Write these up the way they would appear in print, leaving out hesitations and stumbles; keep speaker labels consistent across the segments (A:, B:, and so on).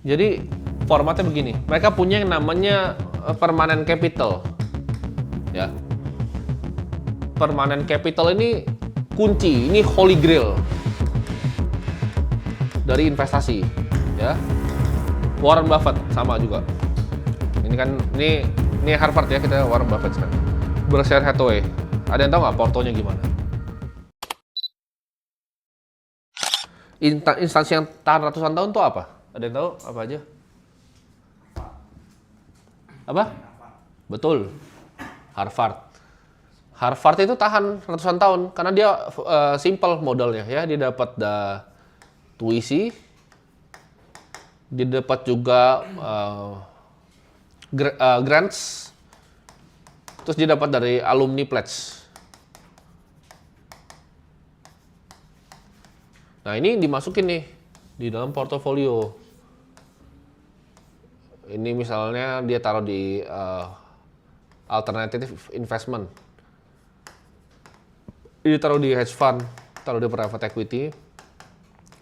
A: Jadi formatnya begini, mereka punya yang namanya permanent capital, ya. Permanent capital ini kunci, ini holy grail dari investasi, ya. Warren Buffett sama juga. Ini kan ini Harvard ya, kita Warren Buffett sekarang. Berkshire Hathaway. Ada yang tahu nggak portonya gimana? Instansi yang tahan ratusan tahun tuh apa? Ada yang tahu apa aja? Apa? Betul. Harvard. Harvard itu tahan ratusan tahun karena dia simple modalnya ya. Dia dapat tuition, dia dapat juga grants, terus dia dapat dari alumni pledge. Nah ini dimasukin nih di dalam portofolio. Ini misalnya dia taruh di alternative investment. Ini taruh di hedge fund, taruh di private equity.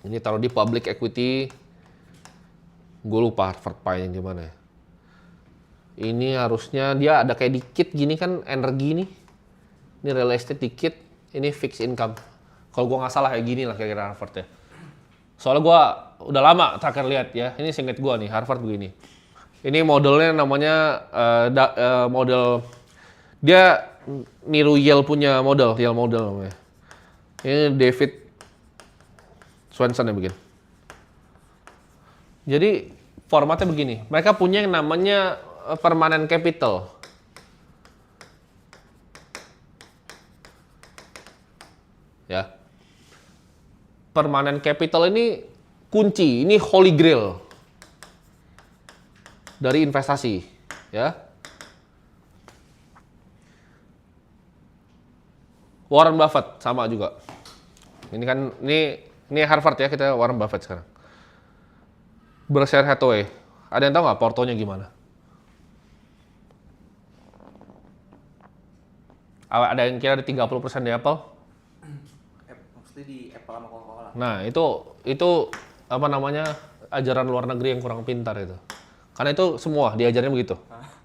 A: Ini taruh di public equity. Gue lupa Harvard Pie yang gimana ya. Ini harusnya dia ada kayak dikit gini kan energi nih. Ini real estate dikit, ini fixed income. Kalau gue nggak salah kayak gini lah kira-kira Harvard ya. Soalnya gue udah lama terakhir lihat ya. Ini singkat gue nih Harvard begini. Ini modelnya namanya model dia niru Yale punya model, Yale model namanya. Ini David Swensen yang bikin. Jadi formatnya begini, mereka punya yang namanya permanent capital. Ya. Permanent capital ini kunci, ini holy grail dari investasi, ya. Warren Buffett sama juga. Ini kan ini Harvard ya, kita Warren Buffett sekarang. Berkshire Hathaway. Ada yang tahu nggak portonya gimana? Ada yang kira ada 30% di Apple?
B: Maksudnya di Apple sama Coca-Cola.
A: Nah, itu apa namanya? Ajaran luar negeri yang kurang pintar itu. Karena itu semua diajarnya begitu.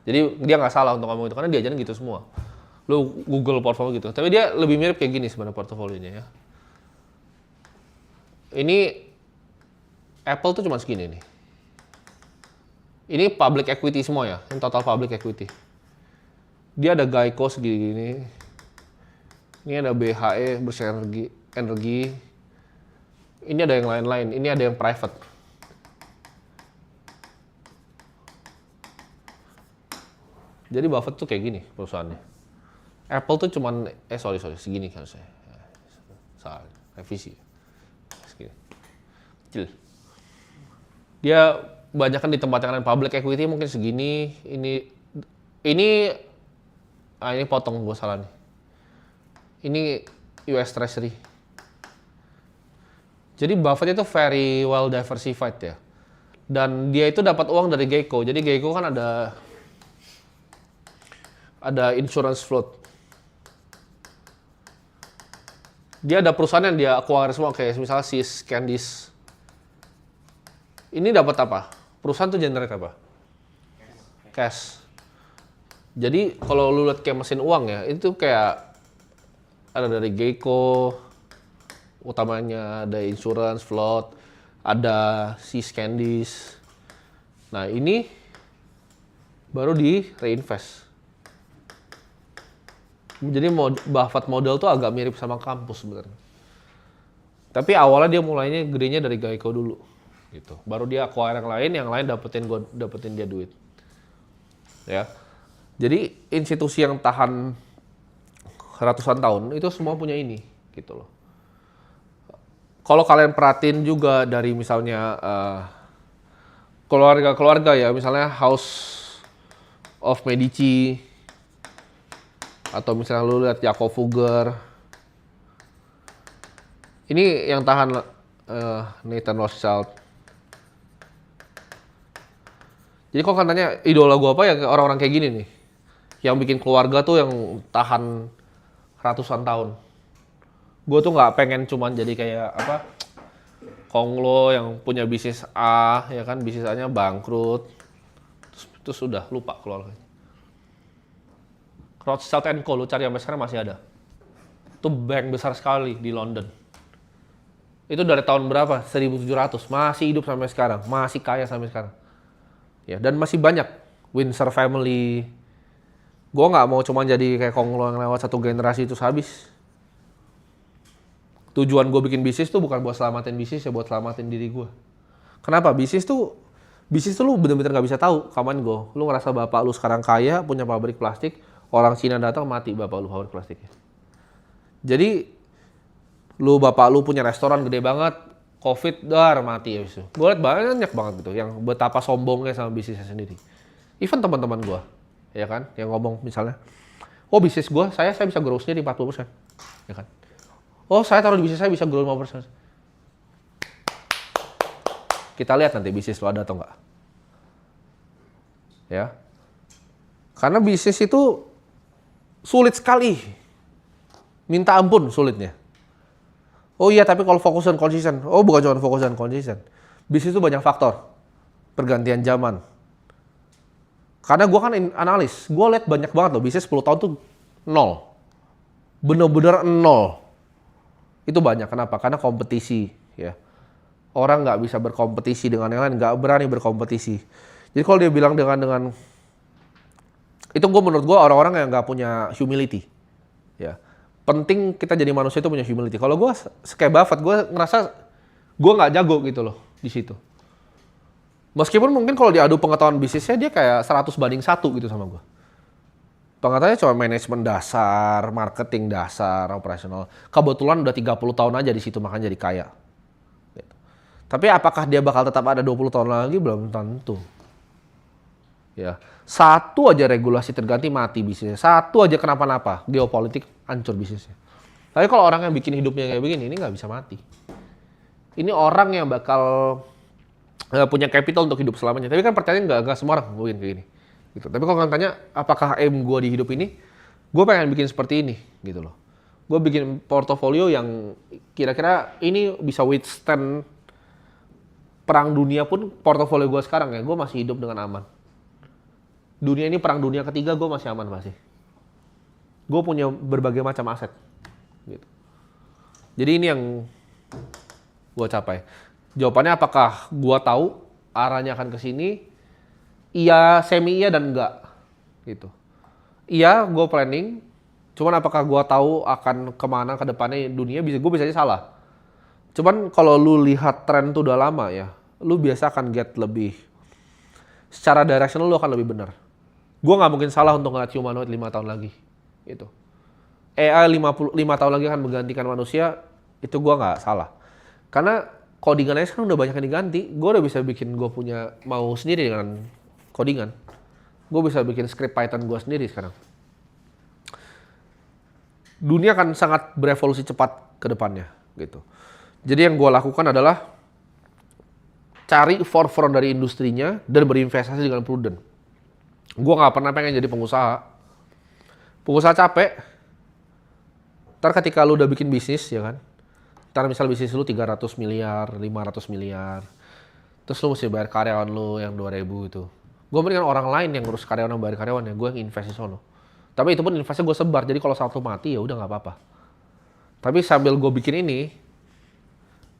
A: Jadi dia nggak salah untuk ngomong itu karena diajarnya gitu semua. Lu Google portfolio gitu. Tapi dia lebih mirip kayak gini sebenarnya portofolionya ya. Ini Apple tuh cuma segini nih. Ini public equity semua ya, ini total public equity. Dia ada Geico segini. Ini ada BHE, Berkshire Energy. Ini ada yang lain-lain, ini ada yang private. Jadi Buffett tuh kayak gini perusahaannya. Apple tuh cuman, segini kan saya. Salah, revisi. Segini. Kecil. Dia banyak kan di tempat yang lain, public equity mungkin segini. Ini potong gue salah nih. Ini US Treasury. Jadi Buffett itu very well diversified ya. Dan dia itu dapat uang dari Geico. Jadi Geico kan ada insurance float. Dia ada perusahaan yang dia acquire semua kayak misalnya Seas, Candies. Ini dapat apa? Perusahaan tuh generate apa? Cash. Jadi kalau lu lihat kayak mesin uang ya, itu kayak ada dari Geico, utamanya ada insurance float, ada Seas Candies. Nah ini baru di reinvest. Jadi Buffett model tuh agak mirip sama kampus sebenarnya. Tapi awalnya dia mulainya gedenya dari Geico dulu, gitu. Baru dia acquire yang lain dapetin dia duit. Ya. Jadi institusi yang tahan ratusan tahun itu semua punya ini, gitu loh. Kalau kalian perhatiin juga dari misalnya keluarga-keluarga ya, misalnya House of Medici, atau misalnya lu lihat Jakob Fugger, ini yang tahan Nathan Rothschild. Jadi kalau kan tanya idola gue apa ya orang-orang kayak gini nih, yang bikin keluarga tuh yang tahan ratusan tahun. Gue tuh nggak pengen cuman jadi kayak apa Konglo yang punya bisnis A, ya kan, bisnis A-nya bangkrut. Terus udah lupa keluarganya. Rothschild & Co, lu cari sampai sekarang masih ada. Itu bank besar sekali di London. Itu dari tahun berapa? 1700. Masih hidup sampai sekarang. Masih kaya sampai sekarang. Ya, dan masih banyak. Windsor Family. Gue nggak mau cuma jadi kayak Konglo yang lewat satu generasi itu habis. Tujuan gue bikin bisnis tuh bukan buat selamatin bisnis, ya buat selamatin diri gue. Kenapa? Bisnis tuh lu bener-bener nggak bisa tahu kapan go. Lu ngerasa bapak lu sekarang kaya, punya pabrik plastik, orang Cina datang mati bapak lu pabrik plastiknya. Jadi bapak lu punya restoran gede banget, COVID dar mati ya itu. Gue liat banyak banget gitu yang betapa sombongnya sama bisnisnya sendiri. Even teman-teman gue, ya kan, yang ngomong misalnya, oh bisnis gue, saya bisa growth-nya di 40%, ya kan. Oh saya taruh di bisnis saya bisa grow 5%. Kita lihat nanti bisnis lo ada atau enggak. Ya. Karena bisnis itu sulit sekali. Minta ampun sulitnya. Oh iya, tapi kalau fokus dan konsisten. Oh bukan cuma fokus dan konsisten. Bisnis itu banyak faktor. Pergantian zaman. Karena gue kan analis. Gue lihat banyak banget loh. Bisnis 10 tahun tuh nol. Bener-bener nol. Itu banyak. Kenapa? Karena kompetisi. Ya. Orang nggak bisa berkompetisi dengan yang lain. Nggak berani berkompetisi. Jadi kalau dia bilang dengan itu menurut gue orang-orang yang nggak punya humility. Ya. Penting kita jadi manusia itu punya humility. Kalau gue kayak Buffett, gue ngerasa gue nggak jago gitu loh di situ. Meskipun mungkin kalau diadu pengetahuan bisnisnya dia kayak 100 banding 1 gitu sama gue. Pengetahuannya cuma manajemen dasar, marketing dasar, operasional. Kebetulan udah 30 tahun aja di situ makanya jadi kaya. Gitu. Tapi apakah dia bakal tetap ada 20 tahun lagi? Belum tentu. Ya. Satu aja regulasi terganti mati bisnisnya. Satu aja kenapa-napa, geopolitik hancur bisnisnya. Tapi kalau orang yang bikin hidupnya kayak begini, ini nggak bisa mati. Ini orang yang bakal punya capital untuk hidup selamanya. Tapi kan percaya nggak semua orang mungkin kayak gini. Gitu. Tapi kalau kalian tanya, apakah aim gue di hidup ini? Gue pengen bikin seperti ini, gitu loh. Gue bikin portofolio yang kira-kira ini bisa withstand perang dunia pun portofolio gue sekarang ya, gue masih hidup dengan aman. Dunia ini perang dunia ketiga gue masih aman pasti. Gue punya berbagai macam aset. Gitu. Jadi ini yang gue capai. Jawabannya apakah gue tahu arahnya akan ke sini? Iya, semi iya dan enggak. Gitu. Iya, gue planning. Cuman apakah gue tahu akan kemana ke depannya dunia? Gue bisa aja salah. Cuman kalau lu lihat tren tuh udah lama ya, lu biasa akan get lebih, secara directional lu akan lebih benar. Gue nggak mungkin salah untuk ngeliat humanoid 5 tahun lagi. Itu. AI 5 tahun lagi akan menggantikan manusia, itu gue nggak salah. Karena codingannya sekarang udah banyak yang diganti. Gue udah bisa bikin gue punya mau sendiri dengan codingan. Gue bisa bikin script Python gue sendiri sekarang. Dunia akan sangat berevolusi cepat ke depannya. Gitu. Jadi yang gue lakukan adalah cari forefront dari industrinya dan berinvestasi dengan prudent. Gue nggak pernah pengen jadi pengusaha. Pengusaha capek. Ntar ketika lu udah bikin bisnis, ya kan. Ntar misal bisnis lu 300 miliar, 500 miliar. Terus lu mesti bayar karyawan lu yang 2.000 itu. Gue mendingan orang lain yang ngurus karyawan yang bayar karyawan ya. Gue yang invest di sono. Tapi itu pun investnya gue sebar. Jadi kalau satu mati ya udah nggak apa-apa. Tapi sambil gue bikin ini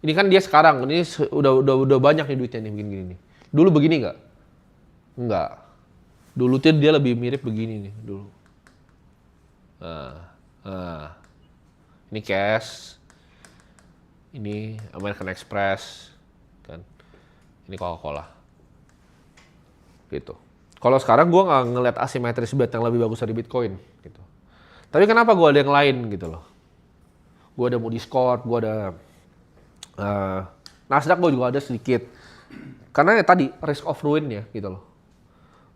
A: kan dia sekarang. Ini udah banyak nih duitnya nih begini nih. Dulu begini nggak? Nggak. Dulu tuh dia lebih mirip begini nih dulu. Ini cash. Ini American Express. Kan. Ini Coca-Cola. Gitu. Kalau sekarang gue nggak ngeliat asymmetris bet yang lebih bagus dari Bitcoin. Gitu. Tapi kenapa gue ada yang lain gitu loh. Gue ada Moody's Corp, gue ada Nasdaq gue juga ada sedikit. Karena ya tadi risk of ruin ya gitu loh.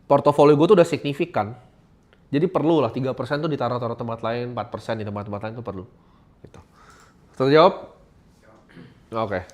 A: Portofolio gue tuh udah signifikan. Jadi perlu lah 3% tuh ditaruh-taruh tempat lain, 4% di tempat-tempat lain tuh perlu. Gitu. Terjawab? Oke.